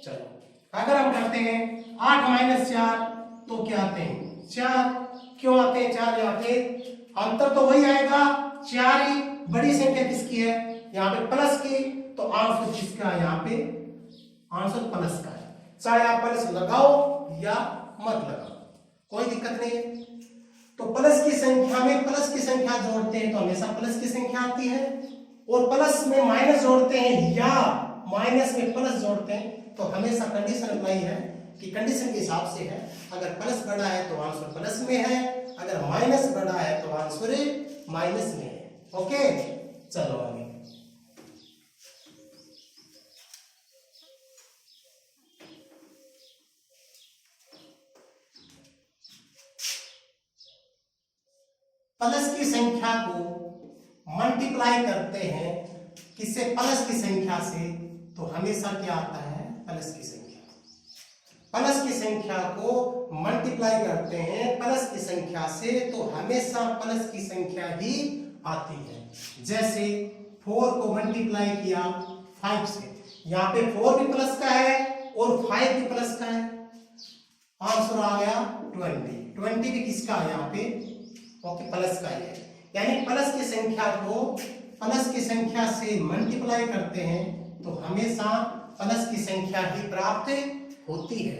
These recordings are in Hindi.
चलो अगर हम करते हैं 8 माइनस 4 तो क्या आते हैं 4। क्यों आते हैं 4 यहाँ पे? अंतर तो वही आएगा, 4 ही बड़ी संख्या किसकी है यहाँ पे प्लस की, तो आंसर किसका है यहाँ पे आंसर प्लस का है। चाहे आप प्लस लगाओ या मत लगाओ कोई दिक्कत नहीं है। तो प्लस की संख्या में प्लस की संख्या जोड़ते हैं तो हमेशा प्लस की संख्या आती है, और प्लस में माइनस जोड़ते हैं या माइनस में प्लस जोड़ते हैं तो हमेशा कंडीशन अप्लाई है कि कंडीशन के हिसाब से है, अगर प्लस बड़ा है तो आंसर प्लस में है, अगर माइनस बड़ा है तो आंसर माइनस में है। ओके चलो आगे। प्लस की संख्या को मल्टीप्लाई करते हैं किससे प्लस की संख्या से, तो हमेशा क्या आता है प्लस की संख्या। प्लस की संख्या को मल्टीप्लाई करते हैं प्लस की संख्या से तो हमेशा प्लस की संख्या ही आती है। जैसे 4 को मल्टीप्लाई किया 5 से, यहाँ पे 4 भी प्लस का है और 5 भी प्लस का है, आंसर आ गया 20। 20 भी किसका है यहाँ पे ओके प्लस का है। यानी प्लस की संख्या को प्लस की संख्या से मल्टीप्लाई करते हैं तो हमेशा प्लस की संख्या ही प्राप्त होती है।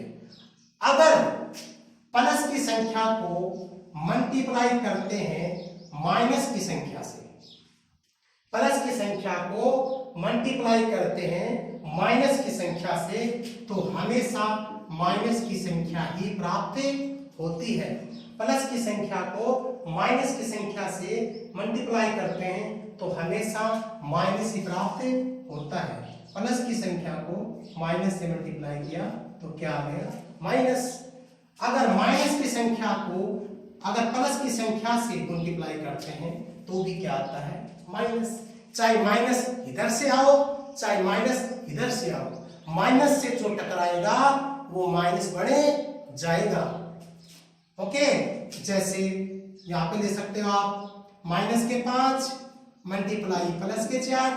अगर प्लस की संख्या को मल्टीप्लाई करते हैं माइनस की संख्या से, प्लस की संख्या को मल्टीप्लाई करते हैं माइनस की संख्या से तो हमेशा माइनस की संख्या ही प्राप्त होती है। प्लस की संख्या को माइनस की संख्या से मल्टीप्लाई करते हैं तो हमेशा माइनस ही प्राप्त होता है। प्लस की संख्या को माइनस से मल्टीप्लाई किया तो क्या आ गया माइनस। अगर माइनस की संख्या को अगर प्लस की संख्या से मल्टीप्लाई करते हैं तो भी क्या आता है माइनस। चाहे माइनस इधर से आओ चाहे माइनस इधर से आओ, माइनस से जो टकराएगा वो माइनस बढ़े जाएगा। ओके जैसे यहाँ पे ले सकते हो आप माइनस के 5 मल्टीप्लाई प्लस के 4,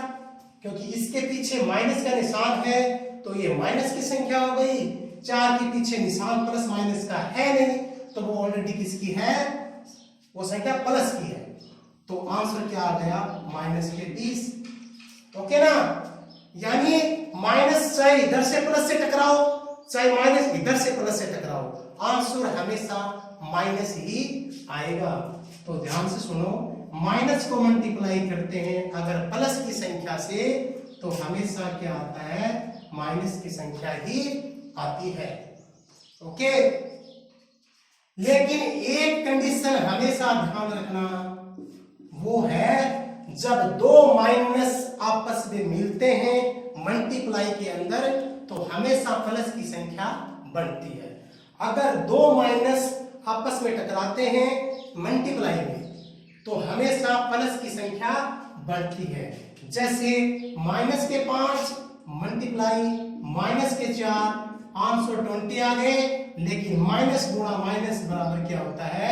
क्योंकि इसके पीछे माइनस का निशान है तो ये माइनस की संख्या हो गई, 4 के पीछे निशान प्लस माइनस का है नहीं तो वो ऑलरेडी किसकी है वो संख्या प्लस की है, तो आंसर क्या आ गया माइनस के 20। ओके ना, यानी माइनस चाहे इधर से प्लस से टकराओ चाहे माइनस इधर से प्लस से टकराओ, आंसर हमेशा माइनस ही आएगा। तो ध्यान से सुनो, माइनस को मल्टीप्लाई करते हैं अगर प्लस की संख्या से तो हमेशा क्या आता है माइनस की संख्या ही आती है। ओके, लेकिन एक कंडीशन हमेशा ध्यान रखना, वो है जब दो माइनस आपस में मिलते हैं मल्टीप्लाई के अंदर तो हमेशा प्लस की संख्या बढ़ती है। अगर दो माइनस आपस में टकराते हैं मल्टीप्लाई में तो हमेशा प्लस की संख्या बढ़ती है। जैसे माइनस के 5 मल्टीप्लाई माइनस के 4, आंसर 20 आ गए, लेकिन माइनस गुणा माइनस बराबर क्या होता है,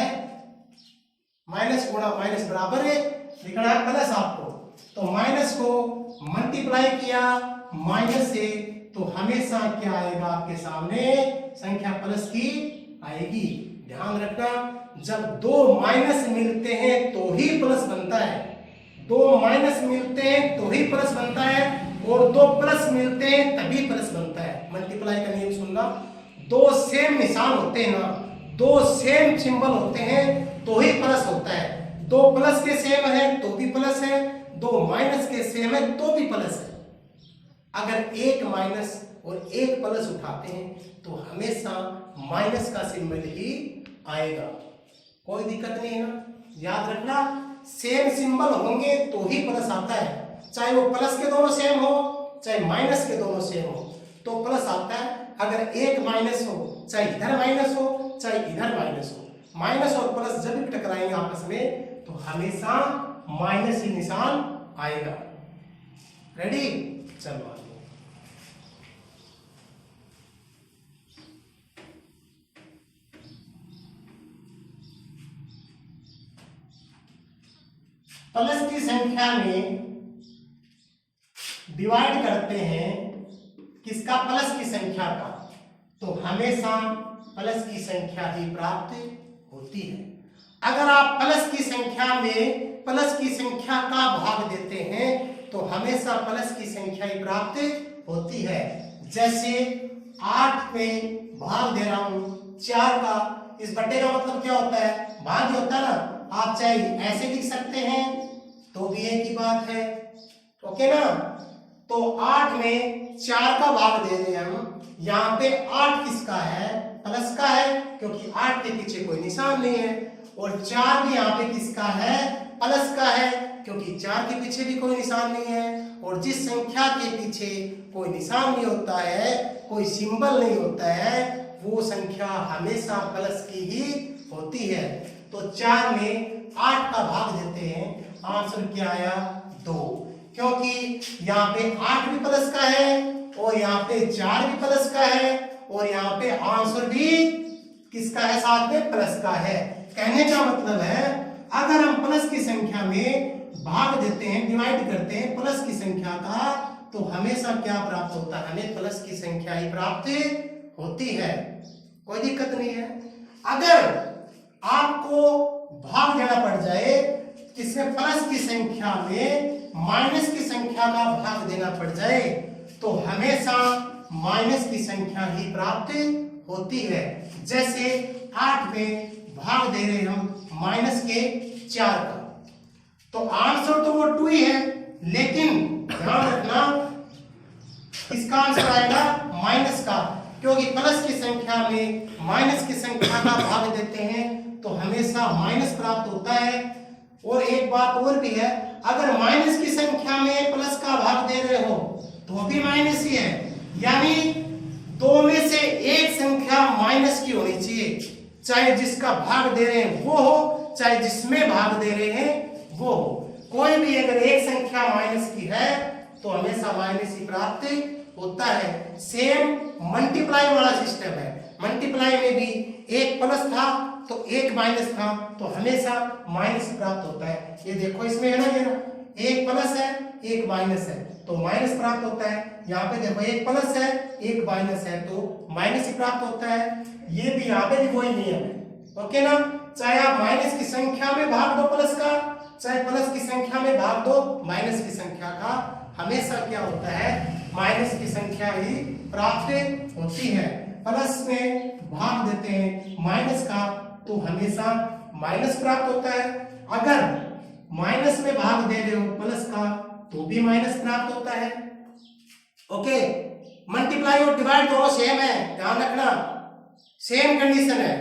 माइनस गुणा माइनस बराबर लिखना है प्लस आपको, तो माइनस को मल्टीप्लाई किया माइनस से तो हमेशा क्या आएगा आपके सामने संख्या प्लस की आएगी। ध्यान रखना, जब दो माइनस मिलते हैं तो ही प्लस बनता है, दो माइनस मिलते हैं तो ही प्लस बनता है, और दो प्लस मिलते हैं तभी प्लस बनता है। मल्टीप्लाई का नियम सुनना, दो सेम निशान होते हैं ना, दो सेम सिंबल होते हैं तो ही प्लस होता है। दो प्लस के सेम है तो भी प्लस है, दो माइनस के सेम है तो भी प्लस है। अगर एक माइनस और एक प्लस उठाते हैं तो हमेशा माइनस का सिंबल ही आएगा, कोई दिक्कत नहीं है ना। याद रखना, सेम सिंबल होंगे तो ही प्लस आता है, चाहे वो प्लस के दोनों सेम हो चाहे माइनस के दोनों सेम हो तो प्लस आता है। अगर एक माइनस हो चाहे इधर माइनस हो चाहे इधर माइनस हो, माइनस और प्लस जब भी टकराएंगे आपस में तो हमेशा माइनस ही निशान आएगा। रेडी, चलो आगे। प्लस की संख्या में डिवाइड करते हैं किसका? प्लस की संख्या का, तो हमेशा प्लस की संख्या ही प्राप्त होती है। अगर आप प्लस की संख्या में प्लस की संख्या का भाग देते हैं तो हमेशा प्लस की संख्या ही प्राप्त होती है। जैसे 8 में भाग दे रहा हूं 4 का, इस बट्टे का मतलब क्या होता है? भाग ही होता है ना। आप चाहे ऐसे लिख सकते हैं तो भी एक ही बात है, ओके ना। तो 8 में 4 का भाग दे रहे हैं हम, यहाँ पे 8 किसका है? प्लस का है, क्योंकि 8 के पीछे कोई निशान नहीं है। और 4 भी यहाँ पे किसका है? प्लस का है, क्योंकि 4 के पीछे भी कोई निशान नहीं है। और जिस संख्या के पीछे कोई निशान नहीं होता है, कोई सिंबल नहीं होता है, वो संख्या हमेशा प्लस की ही होती है। तो 4 में 8 का भाग देते हैं, आंसर क्या आया? 2, क्योंकि यहाँ पे 8 भी प्लस का है और यहाँ पे 4 भी प्लस का है और यहाँ पे आंसर भी किसका है? साथ में प्लस का है। कहने का मतलब है अगर हम प्लस की संख्या में भाग देते हैं, डिवाइड करते हैं प्लस की संख्या का, तो हमेशा क्या प्राप्त होता है? हमें प्लस की संख्या ही प्राप्त होती है, कोई दिक्कत नहीं है। अगर आपको भाग देना पड़ जाए किसमें? प्लस की संख्या में माइनस की संख्या का भाग देना पड़ जाए तो हमेशा माइनस की संख्या ही प्राप्त होती है। जैसे 8 में भाग दे रहे हम माइनस के 4 का, तो आंसर तो वो 2 ही है, लेकिन ध्यान रखना इसका आंसर आएगा माइनस का, क्योंकि प्लस की संख्या में माइनस की संख्या का भाग देते हैं तो हमेशा माइनस प्राप्त होता है। और एक बात और भी है, अगर माइनस की संख्या में प्लस का भाग दे रहे हो तो भी माइनस ही है, यानी 2 में से एक संख्या माइनस की होनी चाहिए, चाहे जिसका भाग दे रहे हैं वो हो, चाहे जिसमें भाग दे रहे हैं वो हो। कोई भी अगर एक संख्या माइनस की है तो हमेशा माइनस ही प्राप्त होता है। सेम मल्टीप्लाई वाला सिस्टम है, मल्टीप्लाई में भी एक प्लस था तो एक माइनस था, तो हमेशा माइनस प्राप्त होता है। ये देखो इसमें है ना, ये एक प्लस है एक माइनस है तो माइनस प्राप्त होता है। यहाँ पे देखो एक प्लस है एक माइनस है तो माइनस ही प्राप्त होता है। ये भी यहाँ पे भी वही नियम है, ओके ना। चाहे आप माइनस की संख्या में भाग दो प्लस का, चाहे प्लस की संख्या में भाग दो माइनस की संख्या का, हमेशा क्या होता है? माइनस की संख्या ही प्राप्त होती है। प्लस में भाग देते हैं माइनस का तो हमेशा माइनस प्राप्त होता है। अगर माइनस में भाग दे रहे हो प्लस का तो भी माइनस प्राप्त होता है, ओके। मल्टीप्लाई और डिवाइड दोनों सेम है, ध्यान रखना, सेम कंडीशन है।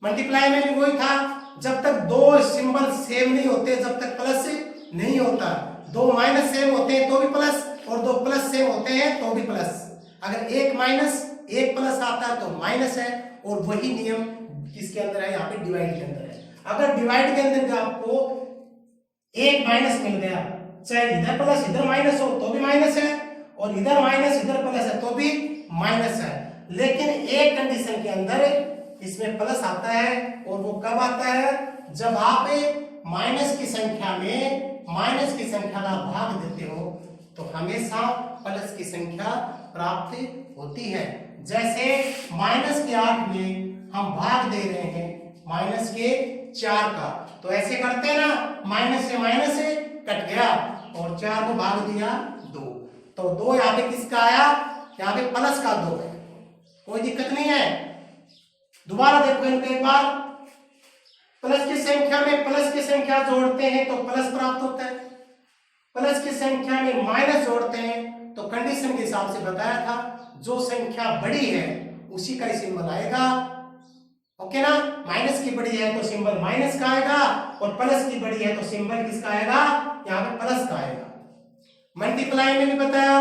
मल्टीप्लाई में भी वही था, जब तक दो सिंबल सेम नहीं होते, जब तक प्लस नहीं होता। 2 माइनस सेम होते हैं तो भी प्लस, और 2 प्लस सेम होते हैं तो भी प्लस। अगर एक माइनस एक प्लस आता है तो माइनस है, और वही नियम किसके अंदर है? यहाँ पे डिवाइड के अंदर है। अगर डिवाइड के अंदर आपको एक माइनस मिल गया, चाहे इधर प्लस इधर माइनस हो तो भी माइनस है, और इधर माइनस इधर प्लस है तो भी माइनस है। लेकिन एक कंडीशन के अंदर इसमें प्लस आता है, और वो कब आता है? जब आप माइनस की संख्या में माइनस की संख्या का भाग देते हो तो हमेशा प्लस की संख्या प्राप्त होती है। जैसे माइनस के 8 में हम भाग दे रहे हैं माइनस के 4 का, तो ऐसे करते हैं ना, माइनस से माइनस कट गया और 4 को भाग दिया 2, तो 2 यहाँ पे किसका आया? यहाँ पे प्लस का 2 है, कोई दिक्कत नहीं है। दोबारा देखो इनको एक बार, प्लस की संख्या में प्लस की संख्या जोड़ते हैं तो प्लस प्राप्त होता है, प्लस की संख्या में माइनस जोड़ते हैं तो कंडीशन के हिसाब से बताया था, जो संख्या बड़ी है उसी का ही सिंबल आएगा, ओके ना। माइनस की बड़ी है तो सिंबल माइनस का आएगा, और प्लस की बड़ी है तो सिंबल किसका आएगा? यहाँ पे प्लस का आएगा। मल्टीप्लाई में भी बताया,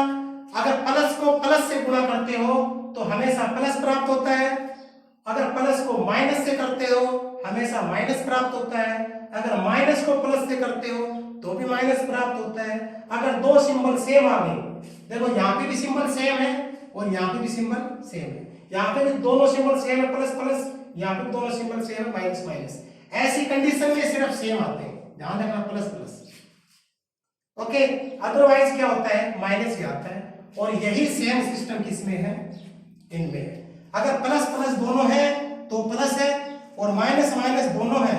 अगर प्लस को प्लस से गुणा करते हो तो हमेशा प्लस प्राप्त होता है, अगर प्लस को माइनस से करते हो हमेशा माइनस प्राप्त होता है, अगर माइनस को प्लस से करते हो तो भी माइनस प्राप्त होता है। अगर 2 सिंबल सेम आ गए, देखो यहाँ पे भी सिंबल सेम है और यहाँ पे भी सिंबल सेम है, यहाँ पे भी दोनों सिंबल सेम है, प्लस प्लस, यहाँ पे दोनों सिंबल सेम है, माइनस माइनस। ऐसी कंडीशन में सिर्फ सेम आते हैं, ध्यान रखना, प्लस प्लस, ओके। अदरवाइज क्या होता है? माइनस ही आता है। और यही सेम सिस्टम किसमें है, इनमें है। अगर प्लस प्लस दोनों है तो प्लस है, और माइनस माइनस दोनों है,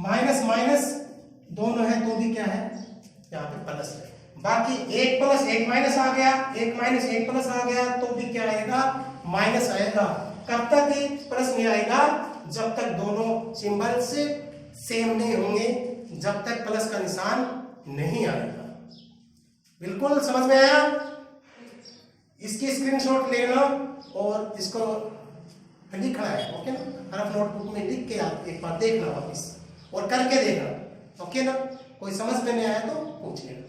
माइनस माइनस दोनों है तो भी क्या है, यहाँ पे प्लस है। बाकी एक प्लस एक माइनस आ गया, एक माइनस एक प्लस आ गया तो भी क्या आएगा, माइनस आएगा। कब तक प्लस नहीं आएगा, जब तक दोनों सिंबल से सेम नहीं होंगे, जब तक प्लस का निशान नहीं आएगा। बिल्कुल समझ में आया? इसकी स्क्रीनशॉट लेना और इसको लिखना है, ओके ना, हर नोटबुक में लिख के आप एक बार देखना वापिस और करके देखना, ओके ना। कोई समझ में नहीं आया तो पूछ लेना।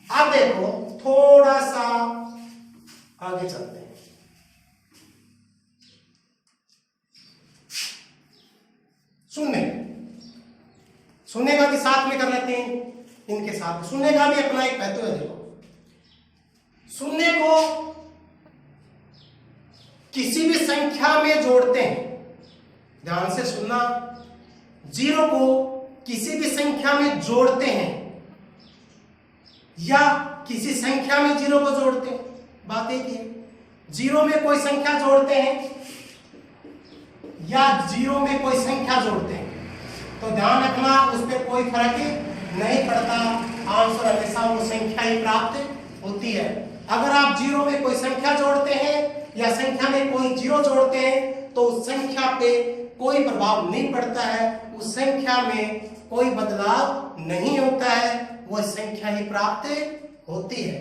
अब देखो थोड़ा सा आगे चलते हैं। सुनने का भी साथ में कर लेते हैं, इनके साथ सुनने का भी अपना एक महत्व है। देखो सुनने को किसी भी संख्या में जोड़ते हैं, ध्यान से सुनना, जीरो को किसी भी संख्या में जोड़ते हैं या किसी संख्या में जीरो को जोड़ते हैं, बात एक ही। जीरो में कोई संख्या जोड़ते हैं या जीरो में कोई संख्या जोड़ते हैं तो ध्यान रखना उस पर कोई फर्क नहीं पड़ता, आंसर हमेशा वो संख्या ही प्राप्त होती है। अगर आप जीरो में कोई संख्या जोड़ते हैं या संख्या में कोई जीरो जोड़ते हैं तो उस संख्या पे कोई प्रभाव नहीं पड़ता है, उस संख्या में कोई बदलाव नहीं होता है, वह संख्या ही प्राप्त होती है,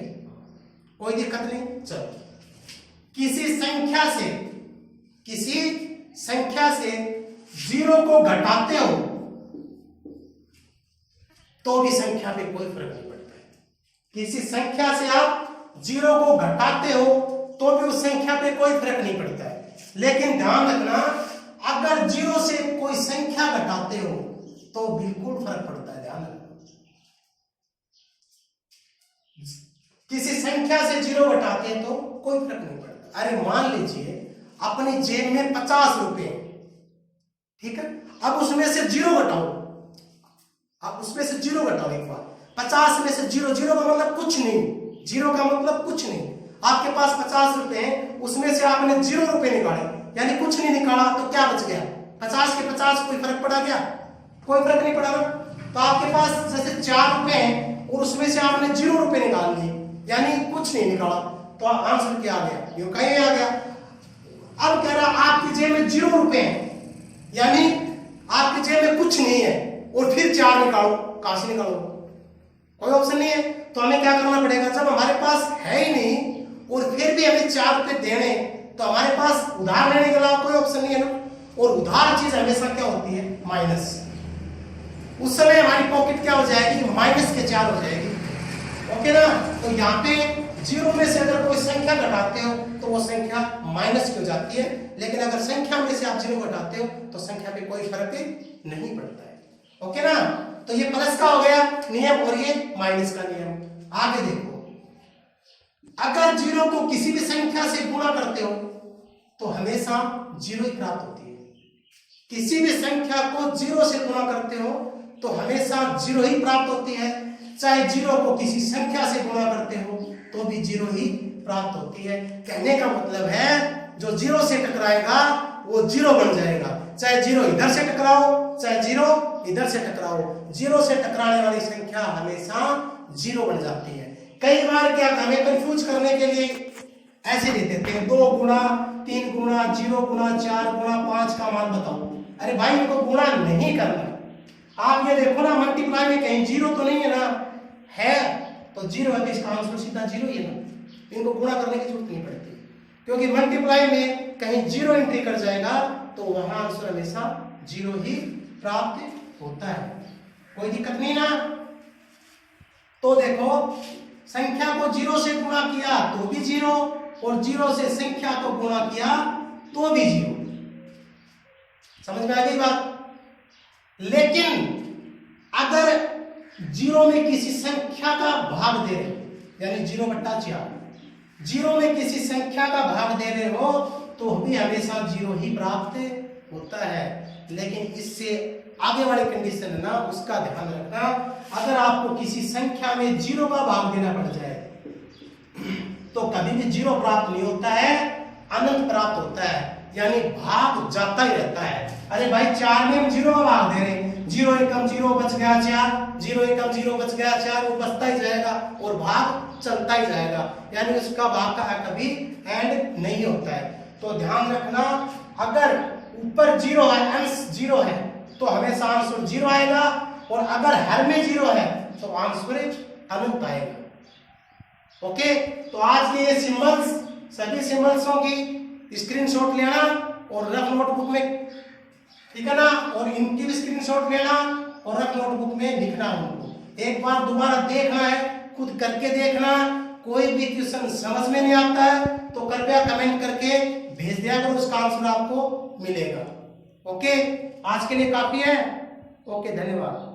कोई दिक्कत नहीं। चलो किसी संख्या से जीरो को घटाते हो तो भी संख्या पे कोई फर्क नहीं पड़ता है। किसी संख्या से आप जीरो को घटाते हो तो भी उस संख्या पे कोई फर्क नहीं पड़ता है। लेकिन ध्यान रखना अगर जीरो से कोई संख्या घटाते हो तो बिल्कुल फर्क पड़ता है, ध्यान रखना। किसी संख्या से जीरो घटाते हैं तो कोई फर्क नहीं पड़ता। अरे मान लीजिए अपनी जेब में 50 रुपए, ठीक है, अब उसमें से जीरो घटाओ, अब उसमें से जीरो घटाओ एक बार, 50 में से जीरो, जीरो का मतलब कुछ नहीं, जीरो का मतलब कुछ नहीं। आपके पास 50 रुपए हैं, उसमें से आपने 0 रुपए निकाले, यानी कुछ नहीं निकाला, तो क्या बच गया? 50 के 50 कोई फर्क पड़ा क्या? कोई फर्क नहीं पड़ा ना। तो आपके पास जैसे 4 रुपए हैं और उसमें से आपने 0 रुपए निकाल लिए, यानी कुछ नहीं निकाला, तो आंसर क्या आ गया? यूं कहीं आ गया। अब कह रहा आपकी जेब में 0 रुपए हैं, यानी आपकी जेब में कुछ नहीं है, और फिर 4 निकालो, कहां से निकालो? कोई ऑप्शन नहीं है। तो हमें क्या करना पड़ेगा? जब हमारे पास है ही नहीं और फिर भी हमें 4 रुपए देने, तो हमारे पास उधार लेने के अलावा कोई ऑप्शन नहीं है ना। और उधार चीज हमेशा क्या होती है? माइनस। उस समय हमारी पॉकेट क्या हो जाएगी? माइनस के 4 हो जाएगी, ओके ना। तो यहाँ पे जीरो में से अगर कोई संख्या घटाते हो तो वो संख्या माइनस की हो जाती है, लेकिन अगर संख्या में से आप जीरो घटाते हो तो संख्या पे कोई फर्क नहीं पड़ता है, ओके ना। तो ये प्लस का हो गया नियम और ये माइनस का नियम। आगे देखो, अगर जीरो को किसी भी संख्या से गुणा करते हो तो हमेशा जीरो ही प्राप्त होती है। किसी भी संख्या को जीरो से गुणा करते हो तो हमेशा जीरो ही प्राप्त होती है। चाहे जीरो को किसी संख्या से गुणा करते हो तो भी जीरो ही प्राप्त होती है। कहने का मतलब है जो जीरो से टकराएगा वो जीरो बन जाएगा। चाहे जीरो इधर से टकराओ, चाहे जीरो इधर से टकराओ, जीरो से टकराने वाली संख्या हमेशा जीरो बन जाती है। कई बार क्या हमें कंफ्यूज करने के लिए ऐसे दे देते हैं 2 गुना 3 गुना 0 गुना 4 गुना 5 का मान बताओ। अरे भाई इनको गुणा नहीं करना। आप ये देखो ना मल्टीप्लाई में कहीं जीरो तो नहीं है ना, है तो जीरो है, इसका आंसर सीधा जीरो ही है ना। इनको गुणा करने की जरूरत नहीं पड़ती, क्योंकि मल्टीप्लाई में कहीं जीरो एंट्री कर जाएगा तो वहां आंसर हमेशा जीरो ही प्राप्त होता है। कोई दिक्कत नहीं ना। तो देखो संख्या को जीरो से गुणा किया तो भी जीरो, और जीरो से संख्या को गुणा किया तो भी जीरो। समझ में आ गई बात? लेकिन अगर जीरो में किसी संख्या का भाग दे रहे, यानी 0/4, जीरो में किसी संख्या का भाग दे रहे हो तो भी हमेशा जीरो ही प्राप्त होता है। लेकिन इससे आगे वाली कंडीशन है ना, उसका ध्यान रखना। अगर आपको किसी संख्या में जीरो का भाग देना पड़ जाए तो कभी भी जीरो प्राप्त नहीं होता है, अनंत प्राप्त होता है, यानी भाग जाता ही रहता है। अरे भाई 4 में हम जीरो का भाग दे रहे हैं, 0 एकम 0 बच गया 4, 0 एकम 0 बच गया 4, वो बचता ही जाएगा और भाग चलता ही जाएगा, यानी उसका भाग का कभी एंड नहीं होता है। तो ध्यान रखना, अगर ऊपर 0 है, अंश 0 है, तो हमेशा आंसर 0 आएगा, और अगर हर में 0 है तो आंसर अनंत आएगा। ओके, तो आज के ये सिंबल्स, सभी सिंबल्सों की स्क्रीनशॉट लेना और रफ नोटबुक में, ठीक है ना, और इनकी भी स्क्रीनशॉट लेना और रफ नोटबुक में लिखना उनको। एक बार दोबारा देखना है, खुद करके देखना। कोई भी क्वेश्चन समझ में नहीं आता है तो कृपया कमेंट करके भेज दिया करो, उसका आंसर आपको मिलेगा। ओके, आज के लिए काफी है। ओके, धन्यवाद।